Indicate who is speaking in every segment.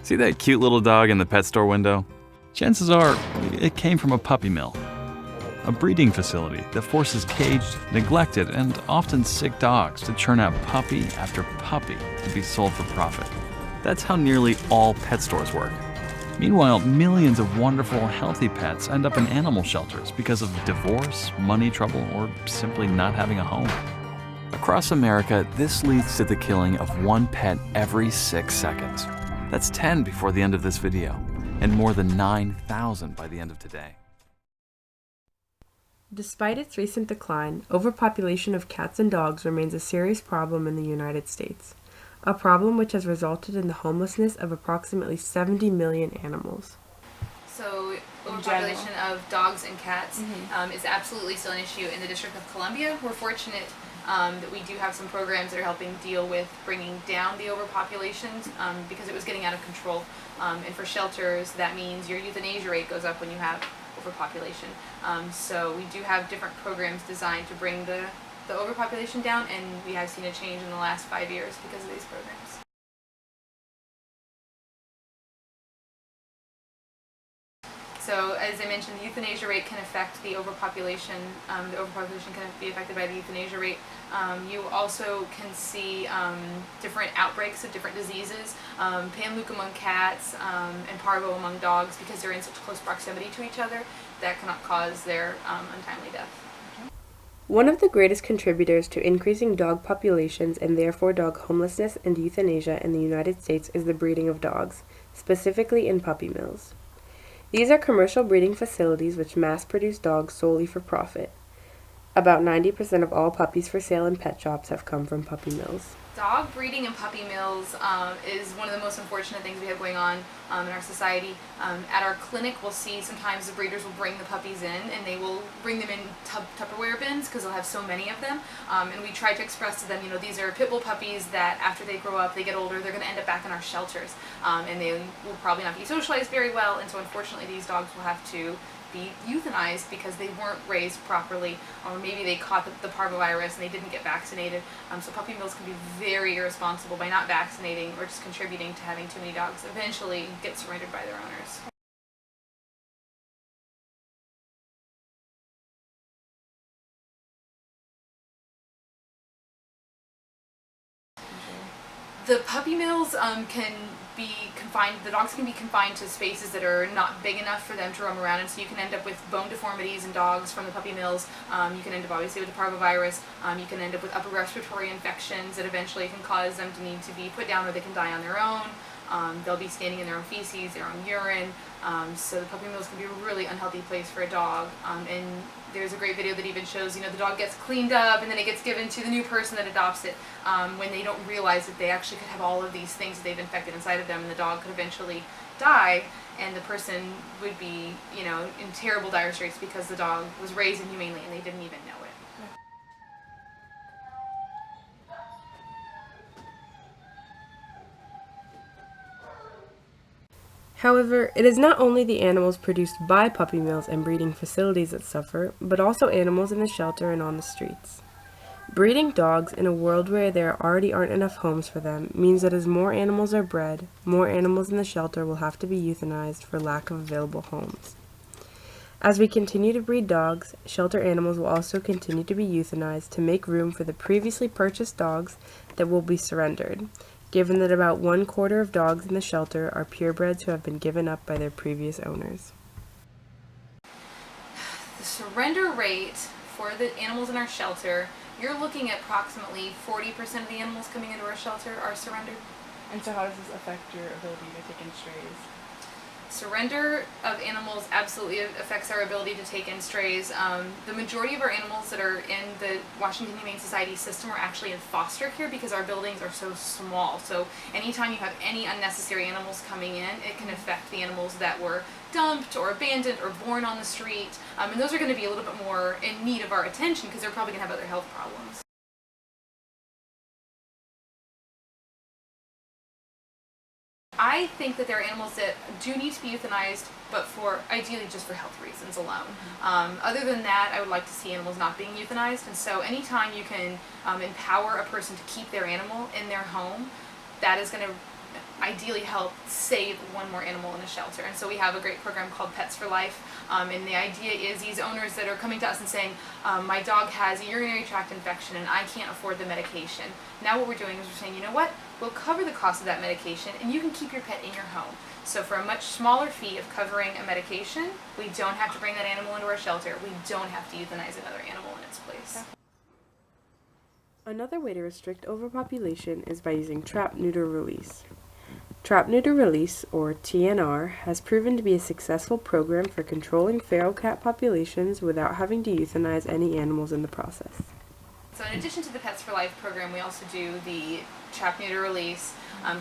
Speaker 1: See that cute little dog in the pet store window? Chances are it came from a puppy mill, a breeding facility that forces caged, neglected, and often sick dogs to churn out puppy after puppy to be sold for profit. That's how nearly all pet stores work. Meanwhile, millions of wonderful, healthy pets end up in animal shelters because of divorce, money trouble, or simply not having a home. Across America, this leads to the killing of one pet every 6 seconds. That's 10 before the end of this video, and more than 9,000 by the end of today.
Speaker 2: Despite its recent decline, overpopulation of cats and dogs remains a serious problem in the United States, a problem which has resulted in the homelessness of approximately 70 million animals.
Speaker 3: So overpopulation of dogs and cats is absolutely still an issue in the District of Columbia. We're fortunate that we do have some programs that are helping deal with bringing down the overpopulation because it was getting out of control. And for shelters, that means your euthanasia rate goes up when you have overpopulation. So we do have different programs designed to bring the overpopulation down, and we have seen a change in the last 5 years because of these programs. So as I mentioned, the euthanasia rate can affect the overpopulation. The overpopulation can be affected by the euthanasia rate. You also can see different outbreaks of different diseases, panleuk among cats and parvo among dogs, because they're in such close proximity to each other. That cannot cause their untimely death.
Speaker 2: One of the greatest contributors to increasing dog populations and therefore dog homelessness and euthanasia in the United States is the breeding of dogs, specifically in puppy mills. These are commercial breeding facilities which mass-produce dogs solely for profit. About 90% of all puppies for sale in pet shops have come from puppy mills.
Speaker 3: Dog breeding in puppy mills is one of the most unfortunate things we have going on in our society. At our clinic, we'll see sometimes the breeders will bring the puppies in, and they will bring them in Tupperware bins because they'll have so many of them. And we try to express to them, these are pit bull puppies that after they grow up, they get older, they're going to end up back in our shelters. And they will probably not be socialized very well, and so unfortunately these dogs will have to be euthanized because they weren't raised properly, or maybe they caught the parvovirus and they didn't get vaccinated. So puppy mills can be very irresponsible by not vaccinating or just contributing to having too many dogs eventually get surrendered by their owners. The puppy mills can be confined, the dogs can be confined to spaces that are not big enough for them to roam around, and so you can end up with bone deformities in dogs from the puppy mills. You can end up obviously with the parvovirus. You can end up with upper respiratory infections that eventually can cause them to need to be put down, or they can die on their own. They'll be standing in their own feces, their own urine. So the puppy mills can be a really unhealthy place for a dog. And there's a great video that even shows, the dog gets cleaned up and then it gets given to the new person that adopts it, when they don't realize that they actually could have all of these things that they've infected inside of them, and the dog could eventually die, and the person would be, in terrible dire straits because the dog was raised inhumanely and they didn't even know it.
Speaker 2: However, it is not only the animals produced by puppy mills and breeding facilities that suffer, but also animals in the shelter and on the streets. Breeding dogs in a world where there already aren't enough homes for them means that as more animals are bred, more animals in the shelter will have to be euthanized for lack of available homes. As we continue to breed dogs, shelter animals will also continue to be euthanized to make room for the previously purchased dogs that will be surrendered, given that about 1/4 of dogs in the shelter are purebreds who have been given up by their previous owners.
Speaker 3: The surrender rate for the animals in our shelter, you're looking at approximately 40% of the animals coming into our shelter are surrendered.
Speaker 4: And so how does this affect your ability to take in strays?
Speaker 3: Surrender of animals absolutely affects our ability to take in strays. The majority of our animals that are in the Washington Humane Society system are actually in foster care because our buildings are so small. So anytime you have any unnecessary animals coming in, it can affect the animals that were dumped or abandoned or born on the street. And those are going to be a little bit more in need of our attention because they're probably going to have other health problems. I think that there are animals that do need to be euthanized, but ideally just for health reasons alone. Other than that, I would like to see animals not being euthanized, and so anytime you can empower a person to keep their animal in their home, that is going to ideally help save one more animal in a shelter. And so we have a great program called Pets for Life. And the idea is these owners that are coming to us and saying, my dog has a urinary tract infection and I can't afford the medication. Now what we're doing is we're saying, you know what, we'll cover the cost of that medication and you can keep your pet in your home. So for a much smaller fee of covering a medication, we don't have to bring that animal into our shelter. We don't have to euthanize another animal in its place.
Speaker 2: Another way to restrict overpopulation is by using trap, neuter, release. Trap, neuter, release, or TNR, has proven to be a successful program for controlling feral cat populations without having to euthanize any animals in the process.
Speaker 3: So in addition to the Pets for Life program, we also do the Trap, Neuter, Release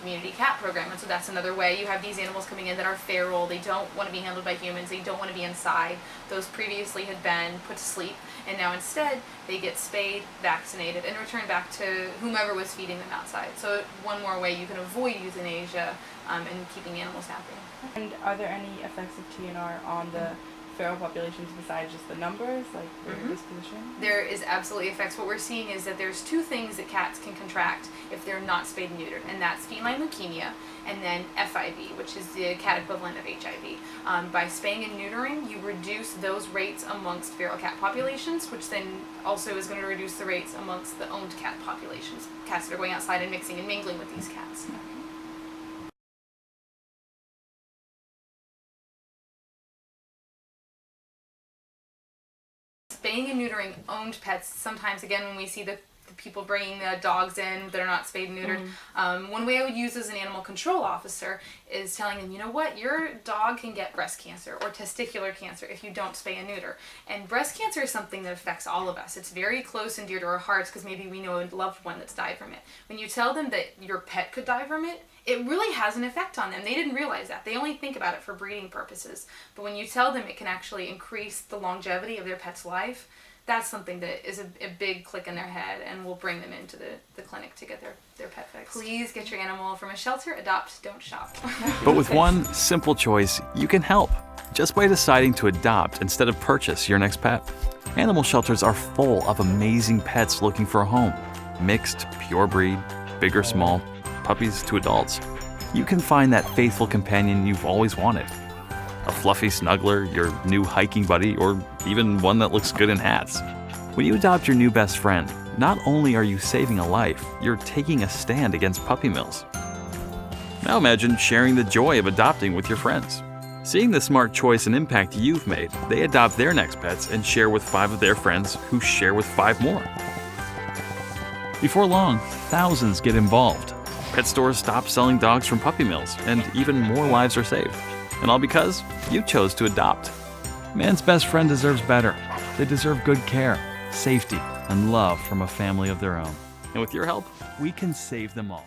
Speaker 3: community cat program. And so that's another way. You have these animals coming in that are feral. They don't want to be handled by humans. They don't want to be inside. Those previously had been put to sleep. And now instead, they get spayed, vaccinated, and returned back to whomever was feeding them outside. So one more way you can avoid euthanasia and keeping animals happy.
Speaker 4: And are there any effects of TNR on the feral populations besides just the numbers, like their disposition?
Speaker 3: There is absolutely effects. What we're seeing is that there's two things that cats can contract if they're not spayed and neutered, and that's feline leukemia and then FIV, which is the cat equivalent of HIV. By spaying and neutering, you reduce those rates amongst feral cat populations, which then also is going to reduce the rates amongst the owned cat populations, cats that are going outside and mixing and mingling with these cats. Spaying and neutering owned pets, sometimes again when we see the people bringing the dogs in that are not spayed and neutered, one way I would use as an animal control officer is telling them, you know what, your dog can get breast cancer or testicular cancer if you don't spay and neuter. And breast cancer is something that affects all of us. It's very close and dear to our hearts because maybe we know a loved one that's died from it. When you tell them that your pet could die from it, it really has an effect on them. They didn't realize that. They only think about it for breeding purposes. But when you tell them it can actually increase the longevity of their pet's life, that's something that is a big click in their head and will bring them into the clinic to get their pet fixed. Please get your animal from a shelter. Adopt, don't shop.
Speaker 1: But with one simple choice, you can help. Just by deciding to adopt instead of purchase your next pet. Animal shelters are full of amazing pets looking for a home. Mixed, pure breed, big or small, puppies to adults. You can find that faithful companion you've always wanted. A fluffy snuggler, your new hiking buddy, or even one that looks good in hats. When you adopt your new best friend, not only are you saving a life, you're taking a stand against puppy mills. Now imagine sharing the joy of adopting with your friends. Seeing the smart choice and impact you've made, they adopt their next pets and share with 5 of their friends who share with 5 more. Before long, thousands get involved. Pet stores stop selling dogs from puppy mills, and even more lives are saved. And all because you chose to adopt. Man's best friend deserves better. They deserve good care, safety, and love from a family of their own. And with your help, we can save them all.